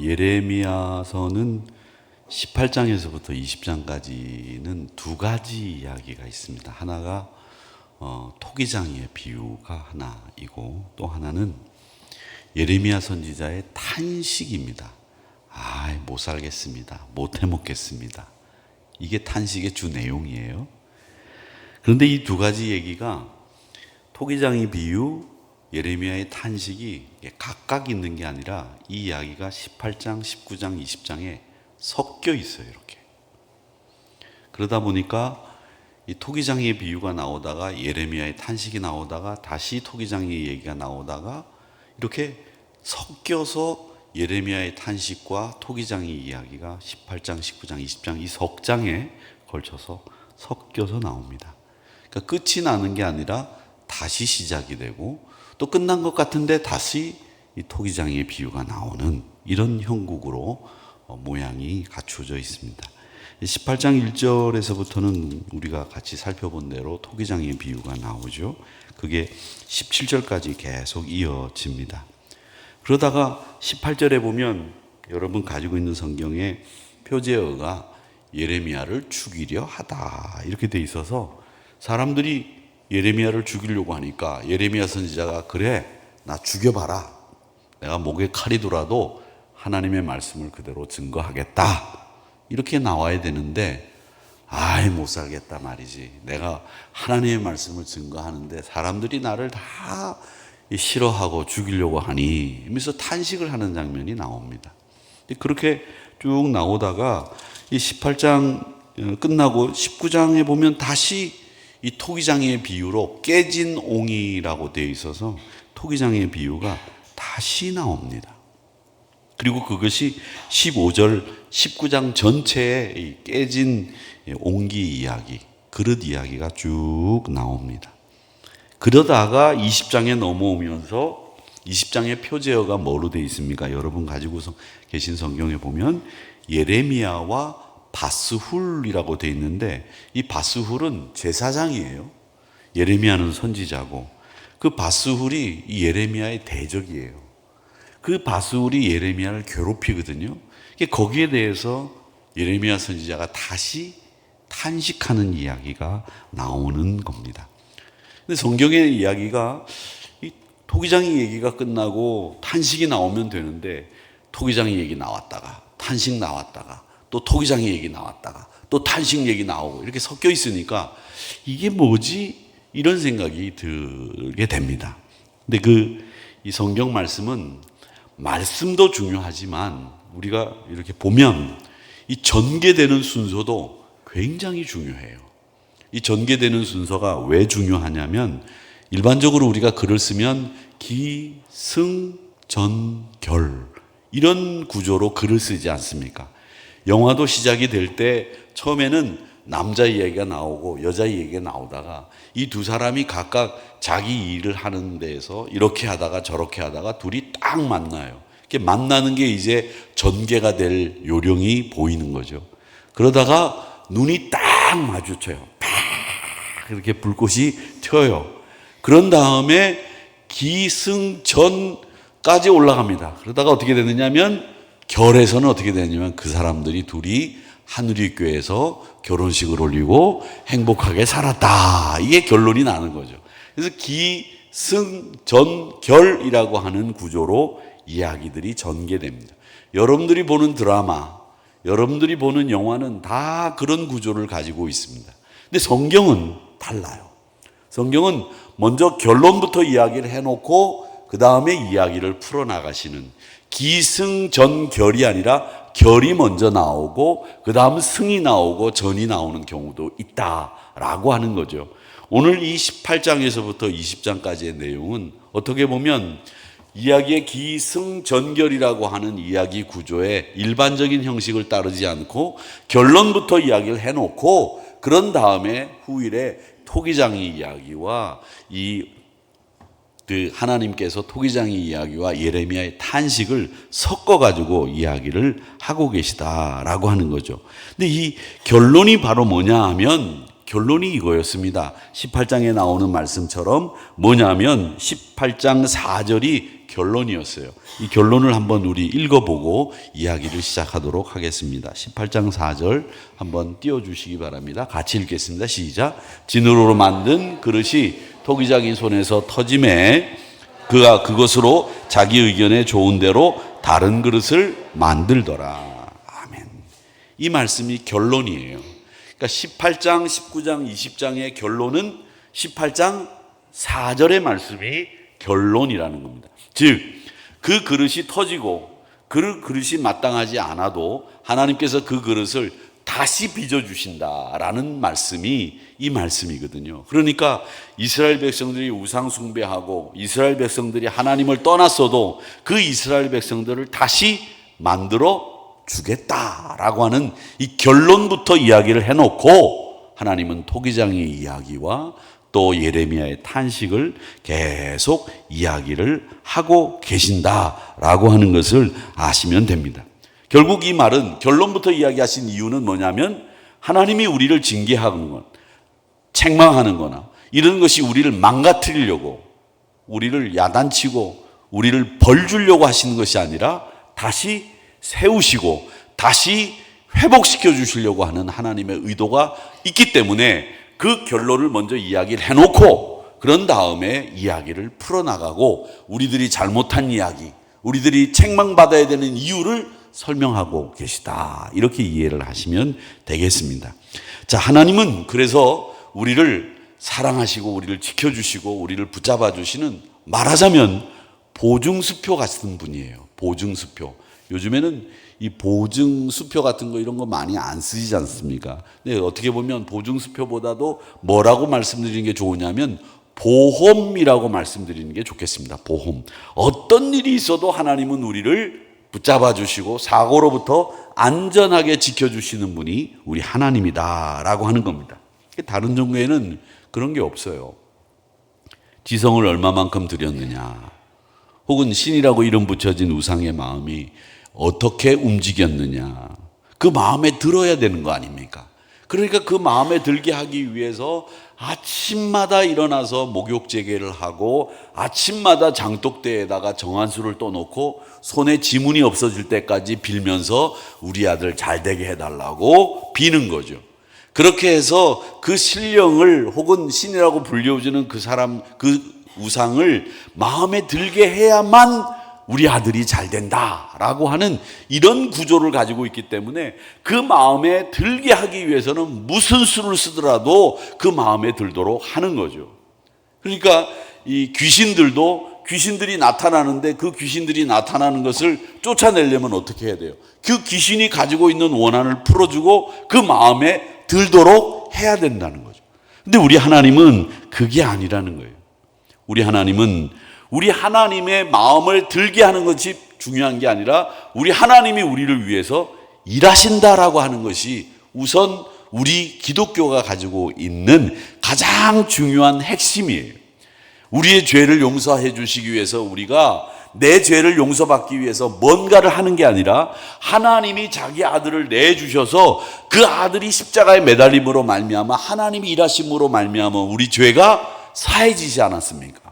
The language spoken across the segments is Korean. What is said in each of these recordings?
예레미야서는 18장에서부터 20장까지는 두 가지 이야기가 있습니다. 하나가 토기장이의 비유가 하나이고, 또 하나는 예레미야 선지자의 탄식입니다. 못 살겠습니다. 못 해먹겠습니다. 이게 탄식의 주 내용이에요. 그런데 이 두 가지 얘기가, 토기장의 비유, 예레미야의 탄식이 각각 있는 게 아니라 이 이야기가 18장, 19장, 20장에 섞여 있어요. 이렇게. 그러다 보니까 이 토기장의 비유가 나오다가 예레미야의 탄식이 나오다가 다시 토기장의 얘기가 나오다가 이렇게 섞여서 예레미야의 탄식과 토기장의 이야기가 18장, 19장, 20장 이 석 장에 걸쳐서 섞여서 나옵니다. 그러니까 끝이 나는 게 아니라 다시 시작이 되고, 또 끝난 것 같은데 다시 이 토기장의 비유가 나오는 이런 형국으로 모양이 갖추어져 있습니다. 18장 1절에서부터는 우리가 같이 살펴본 대로 토기장의 비유가 나오죠. 그게 17절까지 계속 이어집니다. 그러다가 18절에 보면 여러분 가지고 있는 성경에 표제어가 예레미야를 죽이려 하다 이렇게 돼 있어서, 사람들이 예레미야를 죽이려고 하니까 예레미야 선지자가 그래, 나 죽여봐라. 내가 목에 칼이 돌아도 하나님의 말씀을 그대로 증거하겠다. 이렇게 나와야 되는데, 못 살겠다 말이지. 내가 하나님의 말씀을 증거하는데 사람들이 나를 다 싫어하고 죽이려고 하니 하면서 탄식을 하는 장면이 나옵니다. 그렇게 쭉 나오다가 이 18장 끝나고 19장에 보면 다시 이 토기장의 비유로 깨진 옹이라고 되어 있어서 토기장의 비유가 다시 나옵니다. 그리고 그것이 15절, 19장 전체에 이 깨진 옹기 이야기, 그릇 이야기가 쭉 나옵니다. 그러다가 20장에 넘어오면서 20장의 표제어가 뭐로 되어 있습니까? 여러분 가지고 계신 성경에 보면 예레미야와 바스훌이라고 되어 있는데, 이 바스훌은 제사장이에요. 예레미야는 선지자고, 그 바스훌이 이 예레미야의 대적이에요. 그 바스훌이 예레미야를 괴롭히거든요. 거기에 대해서 예레미야 선지자가 다시 탄식하는 이야기가 나오는 겁니다. 근데 성경의 이야기가 이 토기장의 얘기가 끝나고 탄식이 나오면 되는데, 토기장의 얘기 나왔다가 탄식 나왔다가 또 토기장의 얘기 나왔다가 또 탄식 얘기 나오고 이렇게 섞여 있으니까 이게 뭐지? 이런 생각이 들게 됩니다. 근데 이 성경 말씀은 말씀도 중요하지만 우리가 이렇게 보면 이 전개되는 순서도 굉장히 중요해요. 이 전개되는 순서가 왜 중요하냐면, 일반적으로 우리가 글을 쓰면 기, 승, 전, 결 이런 구조로 글을 쓰지 않습니까? 영화도 시작이 될 때 처음에는 남자 이야기가 나오고 여자 이야기가 나오다가 이 두 사람이 각각 자기 일을 하는 데에서 이렇게 하다가 저렇게 하다가 둘이 딱 만나요. 이렇게 만나는 게 이제 전개가 될 요령이 보이는 거죠. 그러다가 눈이 딱 마주쳐요. 팍 이렇게 불꽃이 튀어요. 그런 다음에 기승전까지 올라갑니다. 그러다가 어떻게 되느냐면, 결에서는 어떻게 되냐면 그 사람들이 둘이 하누리교회에서 결혼식을 올리고 행복하게 살았다. 이게 결론이 나는 거죠. 그래서 기승전결이라고 하는 구조로 이야기들이 전개됩니다. 여러분들이 보는 드라마, 여러분들이 보는 영화는 다 그런 구조를 가지고 있습니다. 근데 성경은 달라요. 성경은 먼저 결론부터 이야기를 해놓고 그 다음에 이야기를 풀어나가시는, 기승전결이 아니라 결이 먼저 나오고 그 다음 승이 나오고 전이 나오는 경우도 있다라고 하는 거죠. 오늘 이 18장에서부터 20장까지의 내용은 어떻게 보면 이야기의 기승전결이라고 하는 이야기 구조의 일반적인 형식을 따르지 않고 결론부터 이야기를 해놓고 그런 다음에 후일에 토기장의 이야기와 하나님께서 토기장의 이야기와 예레미야의 탄식을 섞어가지고 이야기를 하고 계시다라고 하는 거죠. 근데 이 결론이 바로 뭐냐 하면, 결론이 이거였습니다. 18장에 나오는 말씀처럼 뭐냐면 18장 4절이 결론이었어요. 이 결론을 한번 우리 읽어보고 이야기를 시작하도록 하겠습니다. 18장 4절 한번 띄워주시기 바랍니다. 같이 읽겠습니다. 시작. 진으로 만든 그릇이 토기장의 손에서 터짐에 그가 그것으로 자기 의견에 좋은 대로 다른 그릇을 만들더라. 아멘. 이 말씀이 결론이에요. 그러니까 18장, 19장, 20장의 결론은 18장 4절의 말씀이 결론이라는 겁니다. 즉, 그 그릇이 터지고 그 그릇이 마땅하지 않아도 하나님께서 그 그릇을 다시 빚어주신다라는 말씀이 이 말씀이거든요. 그러니까 이스라엘 백성들이 우상 숭배하고 이스라엘 백성들이 하나님을 떠났어도 그 이스라엘 백성들을 다시 만들어 주겠다라고 하는 이 결론부터 이야기를 해놓고 하나님은 토기장의 이야기와 또 예레미야의 탄식을 계속 이야기를 하고 계신다라고 하는 것을 아시면 됩니다. 결국 이 말은 결론부터 이야기하신 이유는 뭐냐면 하나님이 우리를 징계하는 것, 책망하는 거나 이런 것이 우리를 망가뜨리려고 우리를 야단치고 우리를 벌 주려고 하시는 것이 아니라 다시 세우시고 다시 회복시켜 주시려고 하는 하나님의 의도가 있기 때문에 그 결론을 먼저 이야기를 해놓고 그런 다음에 이야기를 풀어나가고 우리들이 잘못한 이야기, 우리들이 책망받아야 되는 이유를 설명하고 계시다. 이렇게 이해를 하시면 되겠습니다. 자, 하나님은 그래서 우리를 사랑하시고 우리를 지켜주시고 우리를 붙잡아 주시는 말하자면 보증수표 같은 분이에요. 보증수표. 요즘에는 이 보증수표 같은 거 이런 거 많이 안 쓰지 않습니까? 근데 어떻게 보면 보증수표보다도 뭐라고 말씀드리는 게 좋으냐면 보험이라고 말씀드리는 게 좋겠습니다. 보험. 어떤 일이 있어도 하나님은 우리를 붙잡아 주시고 사고로부터 안전하게 지켜주시는 분이 우리 하나님이다라고 하는 겁니다. 다른 종교에는 그런 게 없어요. 지성을 얼마만큼 드렸느냐, 혹은 신이라고 이름 붙여진 우상의 마음이 어떻게 움직였느냐, 그 마음에 들어야 되는 거 아닙니까? 그러니까 그 마음에 들게 하기 위해서 아침마다 일어나서 목욕제계를 하고 아침마다 장독대에다가 정한수를 떠놓고 손에 지문이 없어질 때까지 빌면서 우리 아들 잘 되게 해달라고 비는 거죠. 그렇게 해서 그 신령을 혹은 신이라고 불려주는 그 사람, 그 우상을 마음에 들게 해야만 우리 아들이 잘 된다라고 하는 이런 구조를 가지고 있기 때문에 그 마음에 들게 하기 위해서는 무슨 수를 쓰더라도 그 마음에 들도록 하는 거죠. 그러니까 이 귀신들이 나타나는데 그 귀신들이 나타나는 것을 쫓아내려면 어떻게 해야 돼요? 그 귀신이 가지고 있는 원한을 풀어주고 그 마음에 들도록 해야 된다는 거죠. 근데 우리 하나님은 그게 아니라는 거예요. 우리 하나님은 우리 하나님의 마음을 들게 하는 것이 중요한 게 아니라 우리 하나님이 우리를 위해서 일하신다라고 하는 것이 우선 우리 기독교가 가지고 있는 가장 중요한 핵심이에요. 우리의 죄를 용서해 주시기 위해서 우리가 내 죄를 용서받기 위해서 뭔가를 하는 게 아니라 하나님이 자기 아들을 내주셔서 그 아들이 십자가에 매달림으로 말미암아 하나님이 일하심으로 말미암아 우리 죄가 사해지지 않았습니까?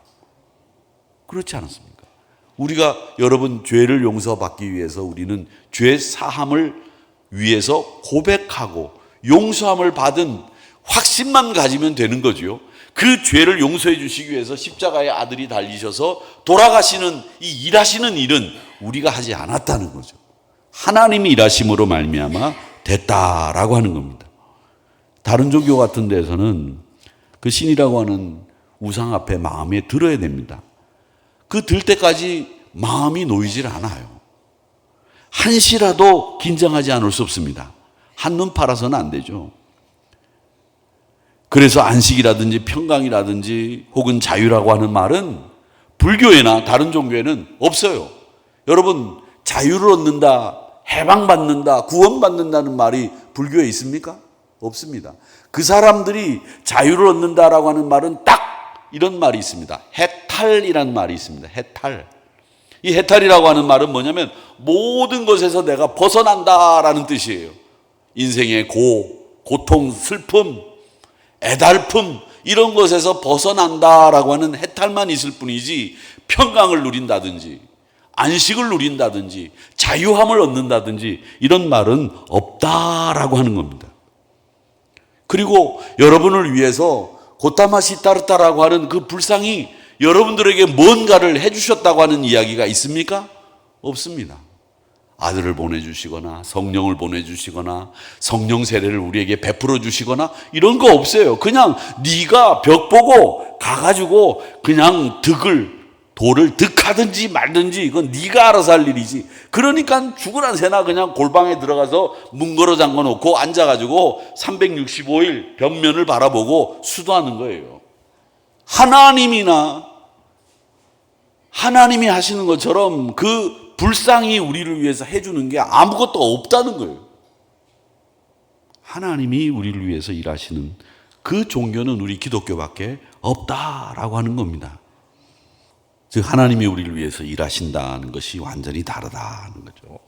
그렇지 않았습니까? 우리가 여러분 죄를 용서받기 위해서 우리는 죄 사함을 위해서 고백하고 용서함을 받은 확신만 가지면 되는 거죠. 그 죄를 용서해 주시기 위해서 십자가의 아들이 달리셔서 돌아가시는 이 일하시는 일은 우리가 하지 않았다는 거죠. 하나님이 일하심으로 말미암아 됐다라고 하는 겁니다. 다른 종교 같은 데서는 그 신이라고 하는 우상 앞에 마음에 들어야 됩니다. 그 들 때까지 마음이 놓이질 않아요. 한시라도 긴장하지 않을 수 없습니다. 한눈 팔아서는 안 되죠. 그래서 안식이라든지 평강이라든지 혹은 자유라고 하는 말은 불교에나 다른 종교에는 없어요. 여러분, 자유를 얻는다, 해방받는다, 구원받는다는 말이 불교에 있습니까? 없습니다. 그 사람들이 자유를 얻는다라고 하는 말은 딱 이런 말이 있습니다. 해탈이라는 말이 있습니다. 해탈. 이 해탈이라고 하는 말은 뭐냐면 모든 것에서 내가 벗어난다라는 뜻이에요. 인생의 고통, 슬픔, 애달픔 이런 것에서 벗어난다라고 하는 해탈만 있을 뿐이지 평강을 누린다든지 안식을 누린다든지 자유함을 얻는다든지 이런 말은 없다라고 하는 겁니다. 그리고 여러분을 위해서 고타마시 따르타라고 하는 그 불상이 여러분들에게 뭔가를 해주셨다고 하는 이야기가 있습니까? 없습니다. 아들을 보내주시거나 성령을 보내주시거나 성령 세례를 우리에게 베풀어 주시거나 이런 거 없어요. 그냥 네가 벽 보고 가가지고 그냥 돌을 득하든지 말든지 이건 네가 알아서 할 일이지. 그러니까 죽으란 새나 그냥 골방에 들어가서 문 걸어 잠궈 놓고 앉아가지고 365일 벽면을 바라보고 수도하는 거예요. 하나님이 하시는 것처럼 그 불쌍히 우리를 위해서 해주는 게 아무것도 없다는 거예요. 하나님이 우리를 위해서 일하시는 그 종교는 우리 기독교밖에 없다라고 하는 겁니다. 즉 하나님이 우리를 위해서 일하신다는 것이 완전히 다르다는 거죠.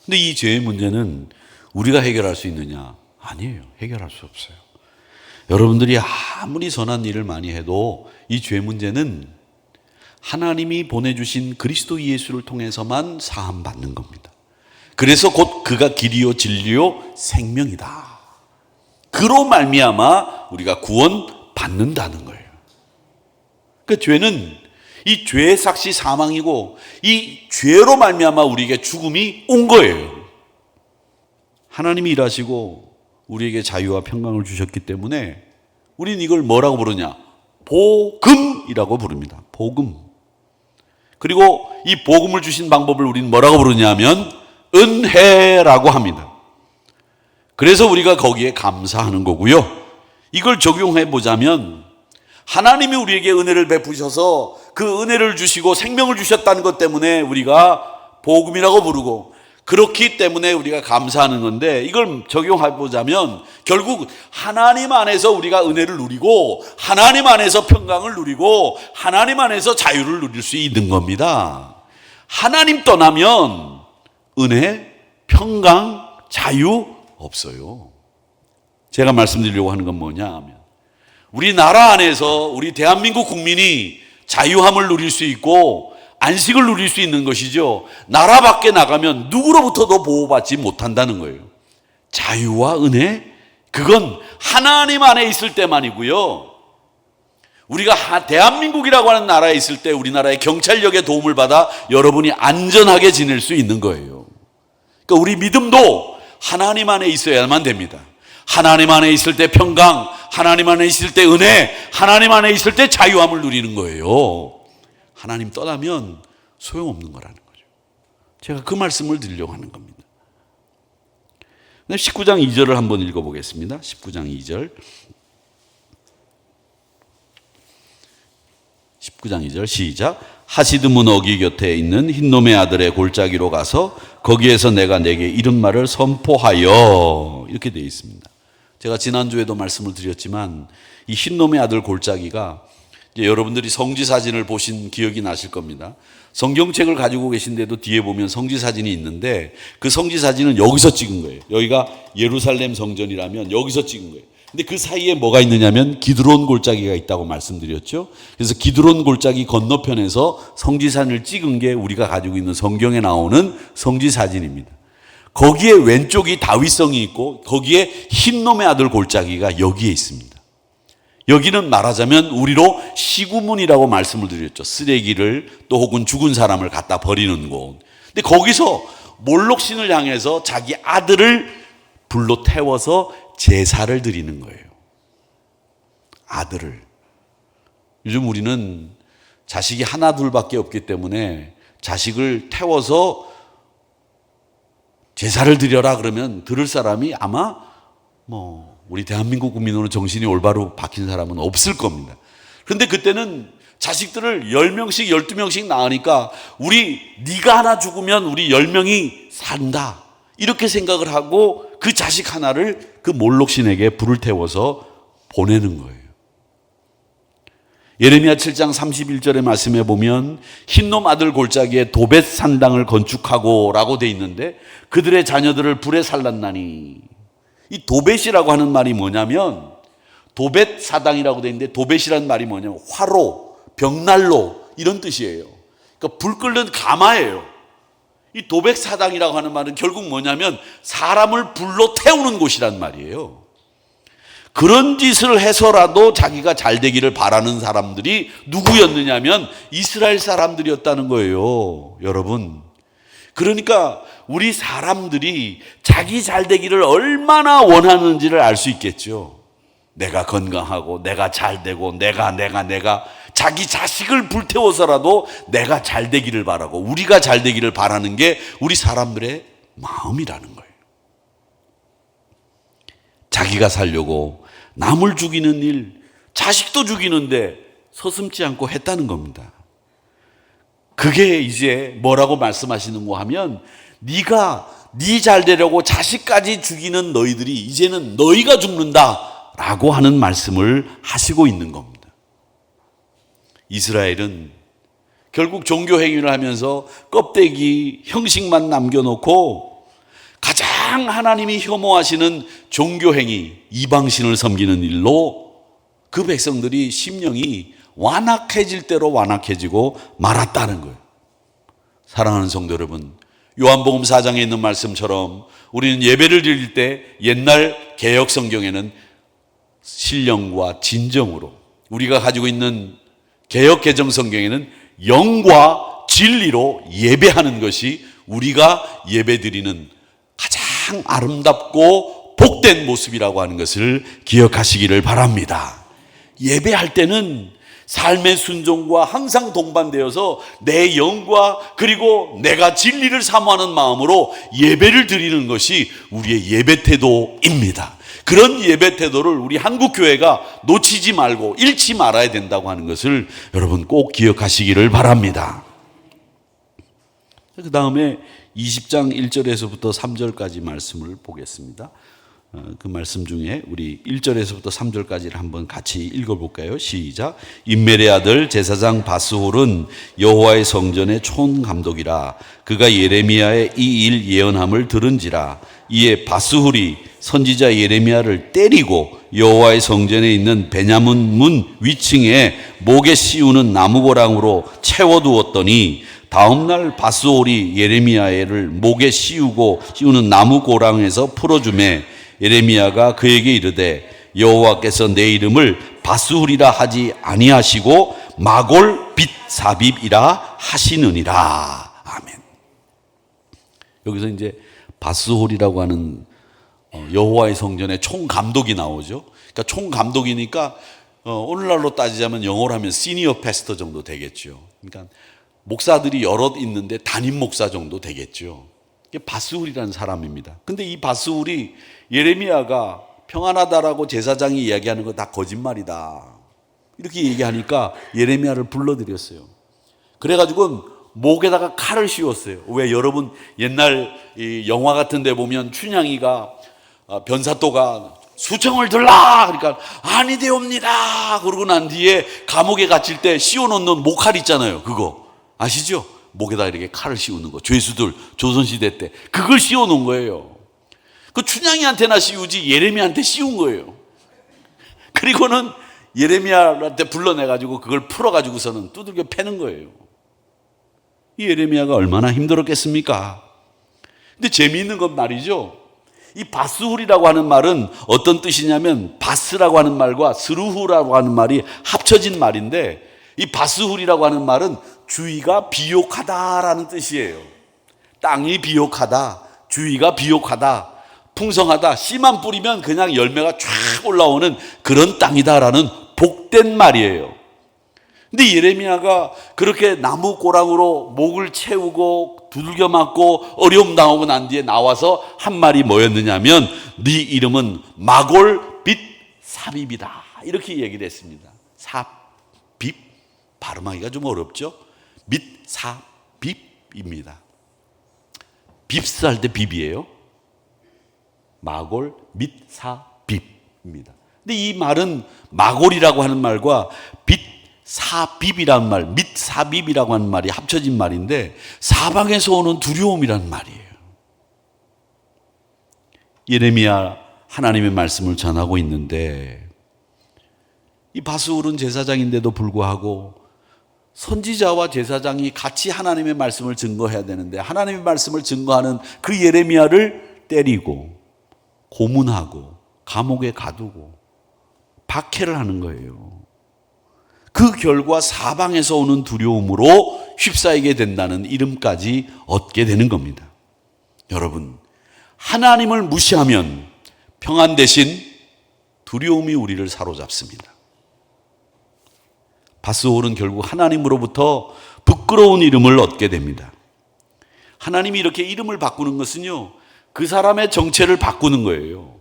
근데 이 죄의 문제는 우리가 해결할 수 있느냐? 아니에요. 해결할 수 없어요. 여러분들이 아무리 선한 일을 많이 해도 이 죄 문제는 하나님이 보내주신 그리스도 예수를 통해서만 사함받는 겁니다. 그래서 곧 그가 길이요 진리요 생명이다. 그로 말미암아 우리가 구원받는다는 거예요. 그 죄는 이 죄의 삭시 사망이고 이 죄로 말미암아 우리에게 죽음이 온 거예요. 하나님이 일하시고 우리에게 자유와 평강을 주셨기 때문에 우린 이걸 뭐라고 부르냐? 복음이라고 부릅니다. 복음. 그리고 이 복음을 주신 방법을 우리는 뭐라고 부르냐면 은혜라고 합니다. 그래서 우리가 거기에 감사하는 거고요. 이걸 적용해 보자면 하나님이 우리에게 은혜를 베푸셔서 그 은혜를 주시고 생명을 주셨다는 것 때문에 우리가 복음이라고 부르고 그렇기 때문에 우리가 감사하는 건데 이걸 적용해 보자면 결국 하나님 안에서 우리가 은혜를 누리고 하나님 안에서 평강을 누리고 하나님 안에서 자유를 누릴 수 있는 겁니다. 하나님 떠나면 은혜, 평강, 자유 없어요. 제가 말씀드리려고 하는 건 뭐냐 하면 우리나라 안에서 우리 대한민국 국민이 자유함을 누릴 수 있고 안식을 누릴 수 있는 것이죠. 나라 밖에 나가면 누구로부터도 보호받지 못한다는 거예요. 자유와 은혜, 그건 하나님 안에 있을 때만이고요. 우리가 대한민국이라고 하는 나라에 있을 때 우리나라의 경찰력의 도움을 받아 여러분이 안전하게 지낼 수 있는 거예요. 그러니까 우리 믿음도 하나님 안에 있어야만 됩니다. 하나님 안에 있을 때 평강, 하나님 안에 있을 때 은혜, 하나님 안에 있을 때 자유함을 누리는 거예요. 하나님 떠나면 소용없는 거라는 거죠. 제가 그 말씀을 드리려고 하는 겁니다. 19장 2절을 한번 읽어보겠습니다. 19장 2절. 19장 2절 시작. 하시드문 어기 곁에 있는 흰놈의 아들의 골짜기로 가서 거기에서 내가 내게 이런 말을 선포하여, 이렇게 되어 있습니다. 제가 지난주에도 말씀을 드렸지만 이 흰놈의 아들 골짜기가 이제 여러분들이 성지 사진을 보신 기억이 나실 겁니다. 성경책을 가지고 계신데도 뒤에 보면 성지 사진이 있는데 그 성지 사진은 여기서 찍은 거예요. 여기가 예루살렘 성전이라면 여기서 찍은 거예요. 근데 그 사이에 뭐가 있느냐면 기드론 골짜기가 있다고 말씀드렸죠. 그래서 기드론 골짜기 건너편에서 성지 사진을 찍은 게 우리가 가지고 있는 성경에 나오는 성지 사진입니다. 거기에 왼쪽이 다윗성이 있고 거기에 흰놈의 아들 골짜기가 여기에 있습니다. 여기는 말하자면 우리로 시구문이라고 말씀을 드렸죠. 쓰레기를 또 혹은 죽은 사람을 갖다 버리는 곳. 근데 거기서 몰록신을 향해서 자기 아들을 불로 태워서 제사를 드리는 거예요. 아들을. 요즘 우리는 자식이 하나 둘밖에 없기 때문에 자식을 태워서 제사를 드려라 그러면 들을 사람이 아마 우리 대한민국 국민으로 정신이 올바로 박힌 사람은 없을 겁니다. 그런데 그때는 자식들을 10명씩 12명씩 낳으니까 네가 하나 죽으면 우리 10명이 산다 이렇게 생각을 하고 그 자식 하나를 그 몰록신에게 불을 태워서 보내는 거예요. 예레미야 7장 31절의 말씀에 보면 흰놈 아들 골짜기에 도벳 산당을 건축하고 라고 돼 있는데 그들의 자녀들을 불에 살랐나니, 이 도벳이라고 하는 말이 뭐냐면, 도벳 사당이라고 되어 있는데 도벳이라는 말이 뭐냐면 화로, 벽난로 이런 뜻이에요. 그러니까 불 끓는 가마예요. 이 도벳 사당이라고 하는 말은 결국 뭐냐면 사람을 불로 태우는 곳이란 말이에요. 그런 짓을 해서라도 자기가 잘 되기를 바라는 사람들이 누구였느냐면 이스라엘 사람들이었다는 거예요, 여러분. 그러니까 우리 사람들이 자기 잘 되기를 얼마나 원하는지를 알 수 있겠죠. 내가 건강하고 내가 잘 되고 내가 자기 자식을 불태워서라도 내가 잘 되기를 바라고 우리가 잘 되기를 바라는 게 우리 사람들의 마음이라는 거예요. 자기가 살려고 남을 죽이는 일, 자식도 죽이는데 서슴지 않고 했다는 겁니다. 그게 이제 뭐라고 말씀하시는가 하면, 네가 네 잘 되려고 자식까지 죽이는 너희들이 이제는 너희가 죽는다 라고 하는 말씀을 하시고 있는 겁니다. 이스라엘은 결국 종교 행위를 하면서 껍데기, 형식만 남겨놓고 가장 하나님이 혐오하시는 종교 행위, 이방신을 섬기는 일로 그 백성들이 심령이 완악해질 대로 완악해지고 말았다는 거예요. 사랑하는 성도 여러분, 요한복음 4장에 있는 말씀처럼 우리는 예배를 드릴 때 옛날 개역 성경에는 신령과 진정으로, 우리가 가지고 있는 개역 개정 성경에는 영과 진리로 예배하는 것이 우리가 예배드리는 가장 아름답고 복된 모습이라고 하는 것을 기억하시기를 바랍니다. 예배할 때는 삶의 순종과 항상 동반되어서 내 영과 그리고 내가 진리를 사모하는 마음으로 예배를 드리는 것이 우리의 예배 태도입니다. 그런 예배 태도를 우리 한국교회가 놓치지 말고 잃지 말아야 된다고 하는 것을 여러분 꼭 기억하시기를 바랍니다. 그 다음에 20장 1절에서부터 3절까지 말씀을 보겠습니다. 그 말씀 중에 우리 1절에서부터 3절까지를 한번 같이 읽어볼까요? 시작. 임멜의 아들 제사장 바스홀은 여호와의 성전의 총감독이라. 그가 예레미야의 이 일 예언함을 들은지라. 이에 바스홀이 선지자 예레미야를 때리고 여호와의 성전에 있는 베냐민 문 위층에 목에 씌우는 나무고랑으로 채워두었더니 다음날 바스홀이 예레미야를 목에 씌우는 나무고랑에서 풀어주매 예레미야가 그에게 이르되 여호와께서 내 이름을 바스훌이라 하지 아니하시고 마골 빗사빕이라 하시느니라. 아멘. 여기서 이제 바스홀이라고 하는 여호와의 성전의 총감독이 나오죠. 그러니까 총감독이니까 오늘날로 따지자면 영어로 하면 시니어 패스터 정도 되겠죠. 그러니까 목사들이 여럿 있는데 담임 목사 정도 되겠죠. 이게 바스훌이라는 사람입니다. 근데 이 바스훌이 예레미야가 평안하다라고 제사장이 이야기하는 거 다 거짓말이다 이렇게 얘기하니까 예레미야를 불러들였어요. 그래가지고 목에다가 칼을 씌웠어요. 왜 여러분 옛날 이 영화 같은 데 보면 춘향이가 변사또가 수청을 들라 그러니까 아니되옵니다 그러고 난 뒤에 감옥에 갇힐 때 씌워놓는 목칼 있잖아요. 그거 아시죠? 목에다 이렇게 칼을 씌우는 거. 죄수들 조선시대 때 그걸 씌워놓은 거예요. 그 춘향이한테나 씌우지 예레미야한테 씌운 거예요. 그리고는 예레미야한테 불러내가지고 그걸 풀어가지고서는 두들겨 패는 거예요. 이 예레미야가 얼마나 힘들었겠습니까? 근데 재미있는 건 말이죠. 이 바스훌이라고 하는 말은 어떤 뜻이냐면 바스라고 하는 말과 스루후라고 하는 말이 합쳐진 말인데 이 바스훌이라고 하는 말은 주위가 비옥하다라는 뜻이에요. 땅이 비옥하다, 주위가 비옥하다, 풍성하다, 씨만 뿌리면 그냥 열매가 쫙 올라오는 그런 땅이다라는 복된 말이에요. 근데 예레미야가 그렇게 나무 꼬랑으로 목을 채우고 두들겨 맞고 어려움 당하고 난 뒤에 나와서 한 말이 뭐였느냐면 네 이름은 마골 빗 사빕이다 이렇게 얘기를 했습니다. 사빕 발음하기가 좀 어렵죠. 빗 사빕입니다. 빕스할 때 빕이에요. 마골 및 사빕입니다. 근데 이 말은 마골이라고 하는 말과 빗 사빕이라는 말, 및 사빕이라고 하는 말이 합쳐진 말인데 사방에서 오는 두려움이라는 말이에요. 예레미야 하나님의 말씀을 전하고 있는데 이 바스울은 제사장인데도 불구하고 선지자와 제사장이 같이 하나님의 말씀을 증거해야 되는데 하나님의 말씀을 증거하는 그 예레미야를 때리고 고문하고 감옥에 가두고 박해를 하는 거예요. 그 결과 사방에서 오는 두려움으로 휩싸이게 된다는 이름까지 얻게 되는 겁니다. 여러분, 하나님을 무시하면 평안 대신 두려움이 우리를 사로잡습니다. 바스홀은 결국 하나님으로부터 부끄러운 이름을 얻게 됩니다. 하나님이 이렇게 이름을 바꾸는 것은요, 그 사람의 정체를 바꾸는 거예요.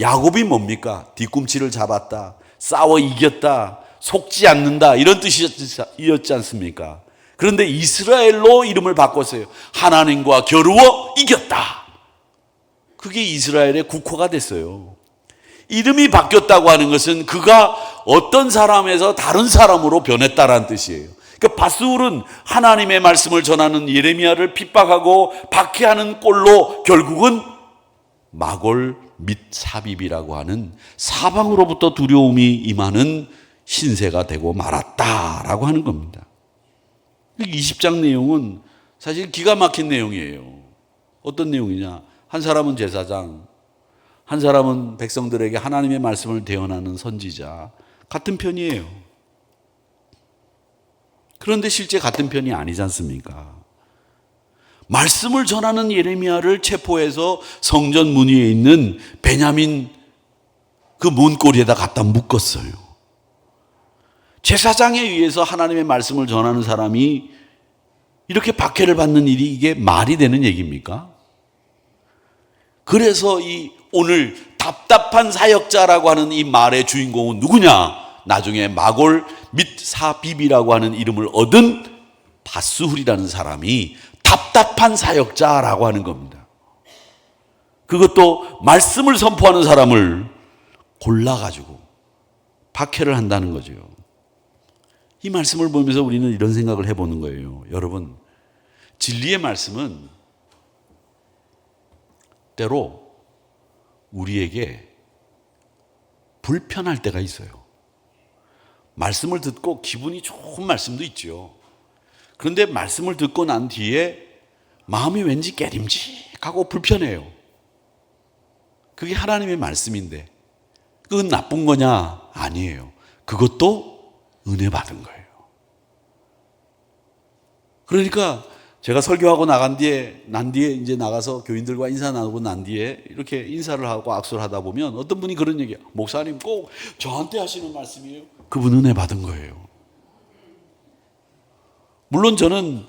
야곱이 뭡니까? 뒤꿈치를 잡았다, 싸워 이겼다, 속지 않는다, 이런 뜻이었지 않습니까? 그런데 이스라엘로 이름을 바꿨어요. 하나님과 겨루어 이겼다. 그게 이스라엘의 국호가 됐어요. 이름이 바뀌었다고 하는 것은 그가 어떤 사람에서 다른 사람으로 변했다라는 뜻이에요. 그러니까 바스울은 하나님의 말씀을 전하는 예레미야를 핍박하고 박해하는 꼴로 결국은 마골 및 사빕이라고 하는 사방으로부터 두려움이 임하는 신세가 되고 말았다라고 하는 겁니다. 20장 내용은 사실 기가 막힌 내용이에요. 어떤 내용이냐? 한 사람은 제사장, 한 사람은 백성들에게 하나님의 말씀을 대언하는 선지자, 같은 편이에요. 그런데 실제 같은 편이 아니지 않습니까? 말씀을 전하는 예레미야를 체포해서 성전 문 위에 있는 베냐민 그 문고리에다 갖다 묶었어요. 제사장에 의해서 하나님의 말씀을 전하는 사람이 이렇게 박해를 받는 일이 이게 말이 되는 얘기입니까? 그래서 이 오늘 답답한 사역자라고 하는 이 말의 주인공은 누구냐? 나중에 마골 및 사빕이라고 하는 이름을 얻은 바스훌이라는 사람이 답답한 사역자라고 하는 겁니다. 그것도 말씀을 선포하는 사람을 골라가지고 박해를 한다는 거죠. 이 말씀을 보면서 우리는 이런 생각을 해보는 거예요. 여러분, 진리의 말씀은 때로 우리에게 불편할 때가 있어요. 말씀을 듣고 기분이 좋은 말씀도 있죠. 그런데 말씀을 듣고 난 뒤에 마음이 왠지 깨림직하고 불편해요. 그게 하나님의 말씀인데 그건 나쁜 거냐? 아니에요. 그것도 은혜 받은 거예요. 그러니까 제가 설교하고 난 뒤에 이제 나가서 교인들과 인사 나누고 난 뒤에 이렇게 인사를 하고 악수를 하다 보면 어떤 분이 그런 얘기해요. 목사님 꼭 저한테 하시는 말씀이에요. 그분 은혜 받은 거예요. 물론 저는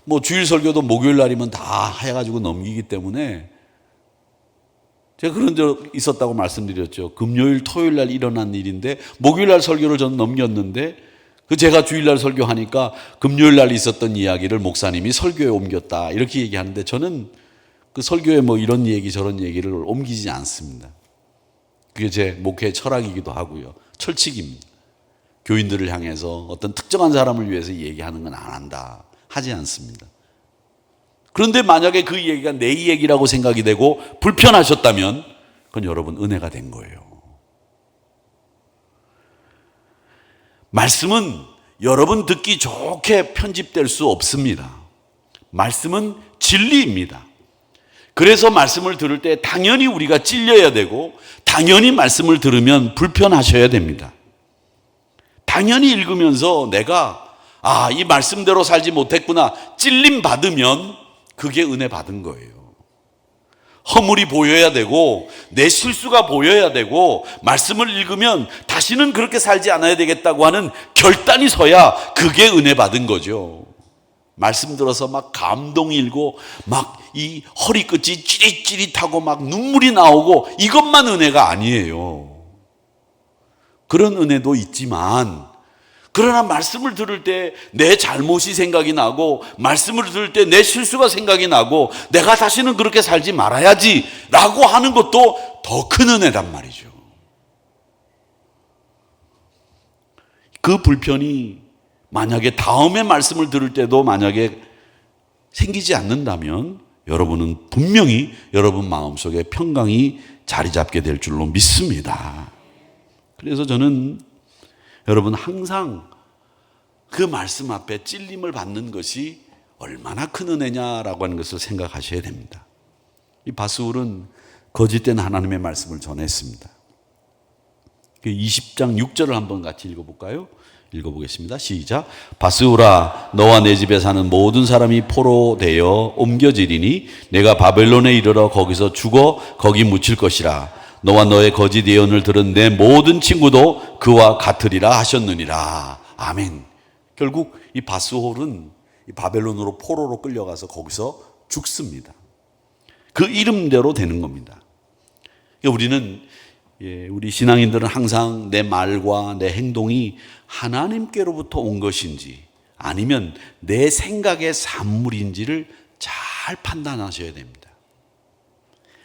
뭐 주일 설교도 목요일 날이면 다 해가지고 넘기기 때문에 제가 그런 적 있었다고 말씀드렸죠. 금요일, 토요일 날 일어난 일인데 목요일 날 설교를 저는 넘겼는데 제가 주일날 설교하니까 금요일 날 있었던 이야기를 목사님이 설교에 옮겼다 이렇게 얘기하는데 저는 그 설교에 뭐 이런 얘기 저런 얘기를 옮기지 않습니다. 그게 제 목회의 철학이기도 하고요. 철칙입니다. 교인들을 향해서 어떤 특정한 사람을 위해서 얘기하는 건 안 한다. 하지 않습니다. 그런데 만약에 그 얘기가 내 얘기라고 생각이 되고 불편하셨다면 그건 여러분 은혜가 된 거예요. 말씀은 여러분 듣기 좋게 편집될 수 없습니다. 말씀은 진리입니다. 그래서 말씀을 들을 때 당연히 우리가 찔려야 되고 당연히 말씀을 들으면 불편하셔야 됩니다. 당연히 읽으면서 내가 이 말씀대로 살지 못했구나 찔림 받으면 그게 은혜 받은 거예요. 허물이 보여야 되고 내 실수가 보여야 되고 말씀을 읽으면 다시는 그렇게 살지 않아야 되겠다고 하는 결단이 서야 그게 은혜 받은 거죠. 말씀 들어서 막 감동이 일고 막 이 허리끝이 찌릿찌릿하고 막 눈물이 나오고 이것만 은혜가 아니에요. 그런 은혜도 있지만 그러나 말씀을 들을 때 내 잘못이 생각이 나고 말씀을 들을 때 내 실수가 생각이 나고 내가 다시는 그렇게 살지 말아야지 라고 하는 것도 더 큰 은혜란 말이죠. 그 불편이 만약에 다음에 말씀을 들을 때도 만약에 생기지 않는다면 여러분은 분명히 여러분 마음속에 평강이 자리 잡게 될 줄로 믿습니다. 그래서 저는 여러분 항상 그 말씀 앞에 찔림을 받는 것이 얼마나 큰 은혜냐라고 하는 것을 생각하셔야 됩니다. 이 바스울은 거짓된 하나님의 말씀을 전했습니다. 20장 6절을 한번 같이 읽어볼까요? 읽어보겠습니다. 시작. 바스울아, 너와 내 집에 사는 모든 사람이 포로되어 옮겨지리니 내가 바벨론에 이르러 거기서 죽어 거기 묻힐 것이라. 너와 너의 거짓 예언을 들은 내 모든 친구도 그와 같으리라 하셨느니라. 아멘. 결국 이 바스홀은 이 바벨론으로 포로로 끌려가서 거기서 죽습니다. 그 이름대로 되는 겁니다. 우리는 우리 신앙인들은 항상 내 말과 내 행동이 하나님께로부터 온 것인지 아니면 내 생각의 산물인지를 잘 판단하셔야 됩니다.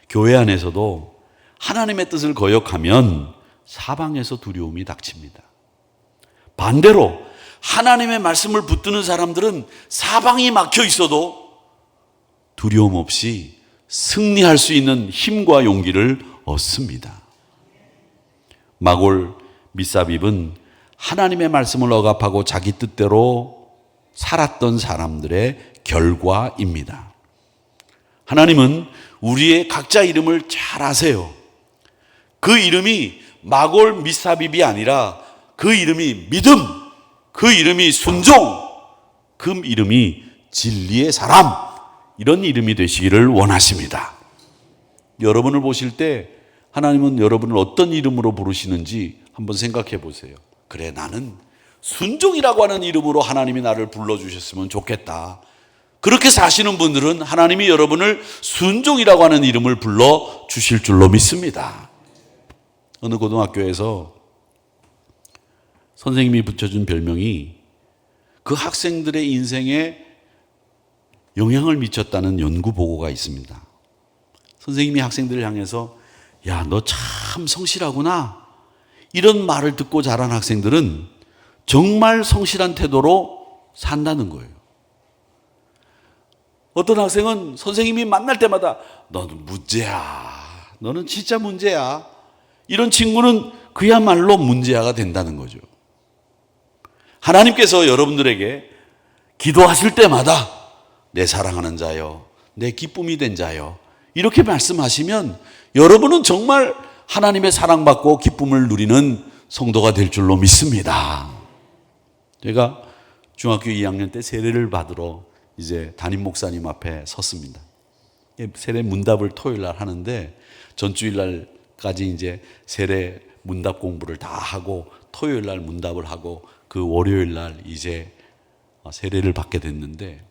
교회 안에서도 하나님의 뜻을 거역하면 사방에서 두려움이 닥칩니다. 반대로 하나님의 말씀을 붙드는 사람들은 사방이 막혀 있어도 두려움 없이 승리할 수 있는 힘과 용기를 얻습니다. 마골 미사빕은 하나님의 말씀을 억압하고 자기 뜻대로 살았던 사람들의 결과입니다. 하나님은 우리의 각자 이름을 잘 아세요. 그 이름이 마골 미사빕이 아니라 그 이름이 믿음, 그 이름이 순종, 그 이름이 진리의 사람, 이런 이름이 되시기를 원하십니다. 여러분을 보실 때 하나님은 여러분을 어떤 이름으로 부르시는지 한번 생각해 보세요. 그래, 나는 순종이라고 하는 이름으로 하나님이 나를 불러주셨으면 좋겠다. 그렇게 사시는 분들은 하나님이 여러분을 순종이라고 하는 이름을 불러주실 줄로 믿습니다. 어느 고등학교에서 선생님이 붙여준 별명이 그 학생들의 인생에 영향을 미쳤다는 연구 보고가 있습니다. 선생님이 학생들을 향해서 야, 너 참 성실하구나, 이런 말을 듣고 자란 학생들은 정말 성실한 태도로 산다는 거예요. 어떤 학생은 선생님이 만날 때마다 너는 문제야, 너는 진짜 문제야, 이런 친구는 그야말로 문제아가 된다는 거죠. 하나님께서 여러분들에게 기도하실 때마다 내 사랑하는 자여, 내 기쁨이 된 자여, 이렇게 말씀하시면 여러분은 정말 하나님의 사랑받고 기쁨을 누리는 성도가 될 줄로 믿습니다. 제가 중학교 2학년 때 세례를 받으러 이제 담임 목사님 앞에 섰습니다. 세례 문답을 토요일 날 하는데 전주일 날까지 이제 세례 문답 공부를 다 하고 토요일 날 문답을 하고 그 월요일 날 이제 세례를 받게 됐는데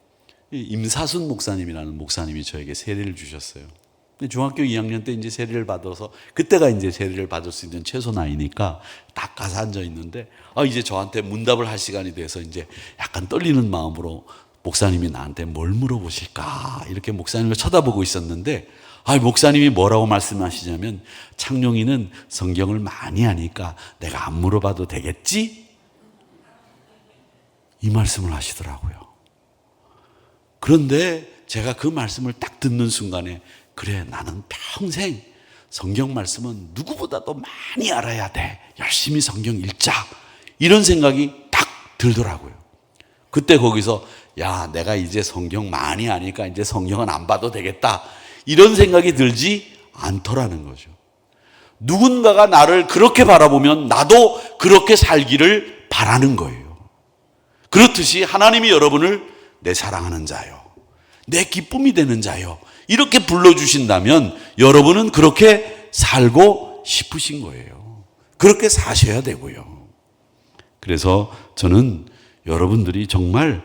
임사순 목사님이라는 목사님이 저에게 세례를 주셨어요. 중학교 2학년 때 이제 세례를 받아서 그때가 이제 세례를 받을 수 있는 최소 나이니까 딱 가서 앉아 있는데 이제 저한테 문답을 할 시간이 돼서 이제 약간 떨리는 마음으로 목사님이 나한테 뭘 물어보실까 이렇게 목사님을 쳐다보고 있었는데 목사님이 뭐라고 말씀하시냐면 창룡이는 성경을 많이 하니까 내가 안 물어봐도 되겠지? 이 말씀을 하시더라고요. 그런데 제가 그 말씀을 딱 듣는 순간에 그래, 나는 평생 성경 말씀은 누구보다도 많이 알아야 돼. 열심히 성경 읽자. 이런 생각이 딱 들더라고요. 그때 거기서 야, 내가 이제 성경 많이 아니까 이제 성경은 안 봐도 되겠다, 이런 생각이 들지 않더라는 거죠. 누군가가 나를 그렇게 바라보면 나도 그렇게 살기를 바라는 거예요. 그렇듯이 하나님이 여러분을 내 사랑하는 자요, 내 기쁨이 되는 자요, 이렇게 불러주신다면 여러분은 그렇게 살고 싶으신 거예요. 그렇게 사셔야 되고요. 그래서 저는 여러분들이 정말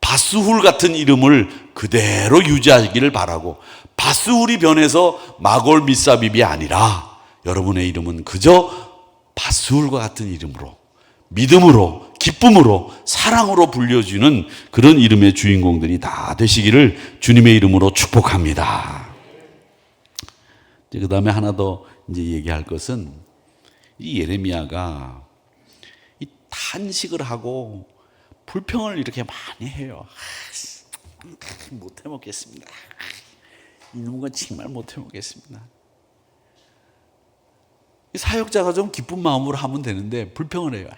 바스훌 같은 이름을 그대로 유지하기를 바라고, 바스훌이 변해서 마골 미사빕이 아니라 여러분의 이름은 그저 바스훌과 같은 이름으로, 믿음으로, 기쁨으로, 사랑으로 불려주는 그런 이름의 주인공들이 다 되시기를 주님의 이름으로 축복합니다. 그 다음에 하나 더 이제 얘기할 것은 이 예레미야가 이 탄식을 하고 불평을 이렇게 많이 해요. 못 해먹겠습니다. 이놈은 정말 못 해먹겠습니다. 사역자가 좀 기쁜 마음으로 하면 되는데 불평을 해요.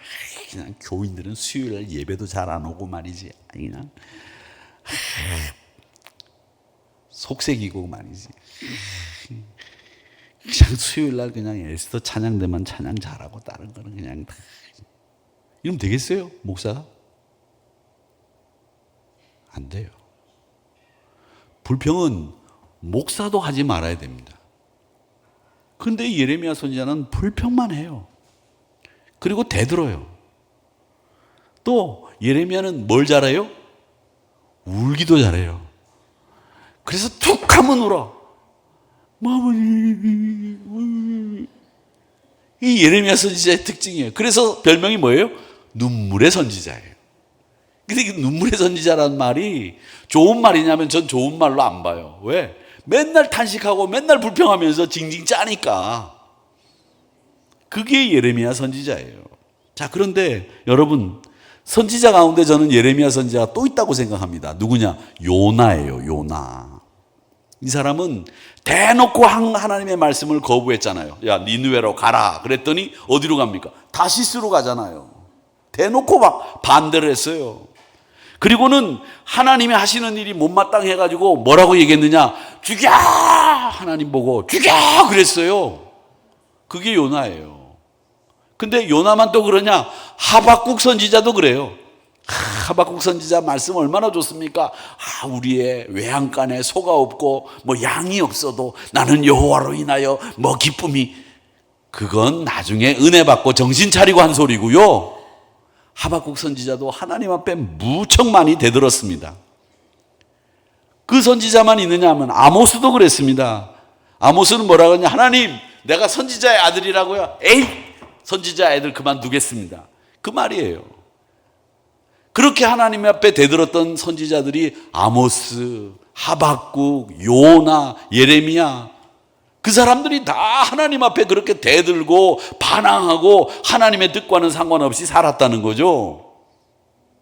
그냥 교인들은 수요일날 예배도 잘 안 오고 말이지. 그냥 속색이고 말이지. 그냥 수요일날 그냥 에스더 찬양대만 찬양 잘하고 다른 거는 그냥 이러면 되겠어요? 목사가? 안 돼요. 불평은 목사도 하지 말아야 됩니다. 그런데 예레미야 선지자는 불평만 해요. 그리고 대들어요. 또 예레미야는 뭘 잘해요? 울기도 잘해요. 그래서 툭 하면 울어. 이 예레미야 선지자의 특징이에요. 그래서 별명이 뭐예요? 눈물의 선지자예요. 근데 이 눈물의 선지자라는 말이 좋은 말이냐면 전 좋은 말로 안 봐요. 왜? 맨날 탄식하고 맨날 불평하면서 징징 짜니까. 그게 예레미야 선지자예요. 자, 그런데 여러분, 선지자 가운데 저는 예레미야 선지자가 또 있다고 생각합니다. 누구냐? 요나예요. 요나. 이 사람은 대놓고 하나님의 말씀을 거부했잖아요. 야, 니느웨로 가라. 그랬더니 어디로 갑니까? 다시스로 가잖아요. 대놓고 막 반대를 했어요. 그리고는 하나님이 하시는 일이 못마땅해가지고 뭐라고 얘기했느냐? 죽여! 하나님 보고 죽여! 그랬어요. 그게 요나예요. 근데 요나만 또 그러냐? 하박국 선지자도 그래요. 하박국 선지자 말씀 얼마나 좋습니까? 우리의 외양간에 소가 없고 뭐 양이 없어도 나는 여호와로 인하여 뭐 기쁨이, 그건 나중에 은혜 받고 정신 차리고 한 소리고요. 하박국 선지자도 하나님 앞에 무척 많이 대들었습니다. 그 선지자만 있느냐 하면 아모스도 그랬습니다. 아모스는 뭐라고 하냐? 하나님, 내가 선지자의 아들이라고요? 에이, 선지자 애들 그만두겠습니다. 그 말이에요. 그렇게 하나님 앞에 대들었던 선지자들이 아모스, 하박국, 요나, 예레미야, 그 사람들이 다 하나님 앞에 그렇게 대들고 반항하고 하나님의 뜻과는 상관없이 살았다는 거죠.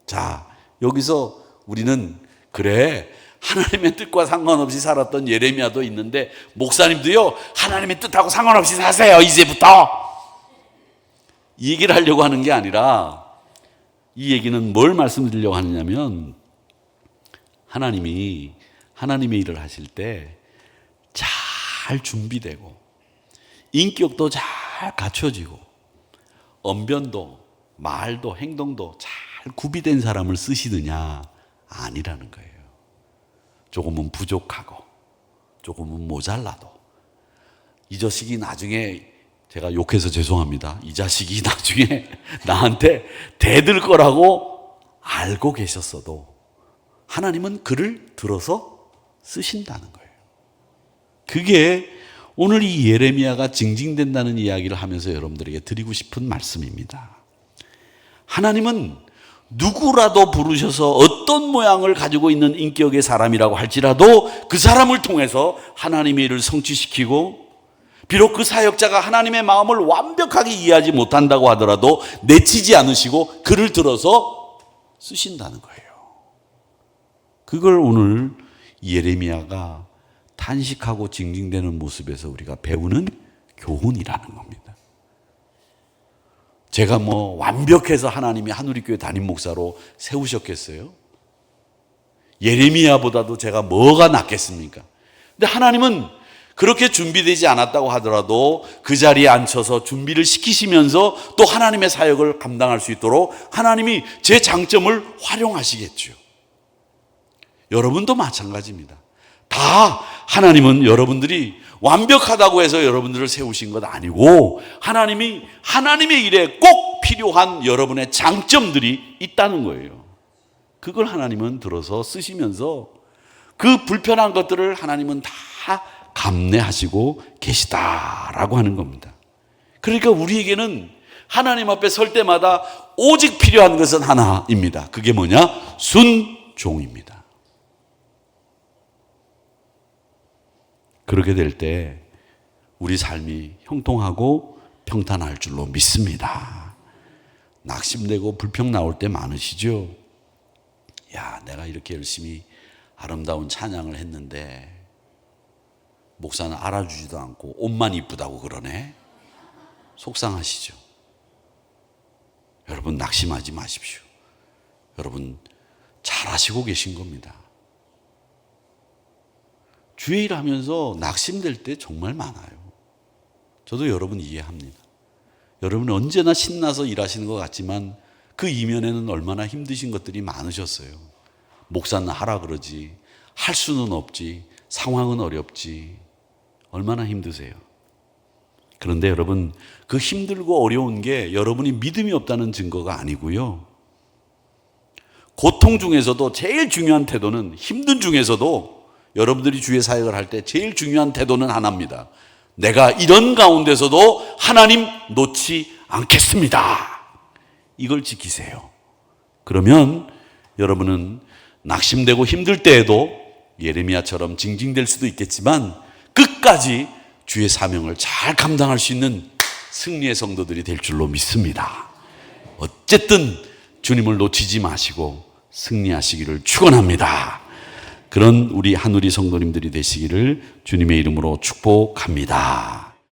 자, 여기서 우리는 그래, 하나님의 뜻과 상관없이 살았던 예레미야도 있는데 목사님도요, 하나님의 뜻하고 상관없이 사세요, 이제부터. 이 얘기를 하려고 하는 게 아니라, 이 얘기는 뭘 말씀드리려고 하느냐면, 하나님이 하나님의 일을 하실 때 잘 준비되고 인격도 잘 갖춰지고 언변도 말도 행동도 잘 구비된 사람을 쓰시느냐? 아니라는 거예요. 조금은 부족하고 조금은 모자라도 이 자식이 나중에, 제가 욕해서 죄송합니다, 이 자식이 나중에 나한테 대들 거라고 알고 계셨어도 하나님은 그를 들어서 쓰신다는 거예요. 그게 오늘 이 예레미야가 징징댄다는 이야기를 하면서 여러분들에게 드리고 싶은 말씀입니다. 하나님은 누구라도 부르셔서 어떤 모양을 가지고 있는 인격의 사람이라고 할지라도 그 사람을 통해서 하나님의 일을 성취시키고, 비록 그 사역자가 하나님의 마음을 완벽하게 이해하지 못한다고 하더라도 내치지 않으시고 그를 들어서 쓰신다는 거예요. 그걸 오늘 예레미야가 탄식하고 징징대는 모습에서 우리가 배우는 교훈이라는 겁니다. 제가 뭐 완벽해서 하나님이 한우리교회 담임 목사로 세우셨겠어요? 예레미야보다도 제가 뭐가 낫겠습니까? 근데 하나님은 그렇게 준비되지 않았다고 하더라도 그 자리에 앉혀서 준비를 시키시면서 또 하나님의 사역을 감당할 수 있도록 하나님이 제 장점을 활용하시겠죠. 여러분도 마찬가지입니다. 다 하나님은 여러분들이 완벽하다고 해서 여러분들을 세우신 것 아니고, 하나님이 하나님의 일에 꼭 필요한 여러분의 장점들이 있다는 거예요. 그걸 하나님은 들어서 쓰시면서 그 불편한 것들을 하나님은 다 감내하시고 계시다라고 하는 겁니다. 그러니까 우리에게는 하나님 앞에 설 때마다 오직 필요한 것은 하나입니다. 그게 뭐냐? 순종입니다. 그렇게 될 때 우리 삶이 형통하고 평탄할 줄로 믿습니다. 낙심되고 불평 나올 때 많으시죠? 야, 내가 이렇게 열심히 아름다운 찬양을 했는데 목사는 알아주지도 않고 옷만 이쁘다고 그러네. 속상하시죠? 여러분 낙심하지 마십시오. 여러분 잘하시고 계신 겁니다. 주의 일 하면서 낙심될 때 정말 많아요. 저도 여러분 이해합니다. 여러분은 언제나 신나서 일하시는 것 같지만 그 이면에는 얼마나 힘드신 것들이 많으셨어요. 목사는 하라 그러지, 할 수는 없지, 상황은 어렵지, 얼마나 힘드세요. 그런데 여러분, 그 힘들고 어려운 게 여러분이 믿음이 없다는 증거가 아니고요. 고통 중에서도 제일 중요한 태도는, 힘든 중에서도 여러분들이 주의 사역을 할 때 제일 중요한 태도는 하나입니다. 내가 이런 가운데서도 하나님 놓지 않겠습니다. 이걸 지키세요. 그러면 여러분은 낙심되고 힘들 때에도 예레미야처럼 징징댈 수도 있겠지만 끝까지 주의 사명을 잘 감당할 수 있는 승리의 성도들이 될 줄로 믿습니다. 어쨌든 주님을 놓치지 마시고 승리하시기를 축원합니다. 그런 우리 한우리 성도님들이 되시기를 주님의 이름으로 축복합니다.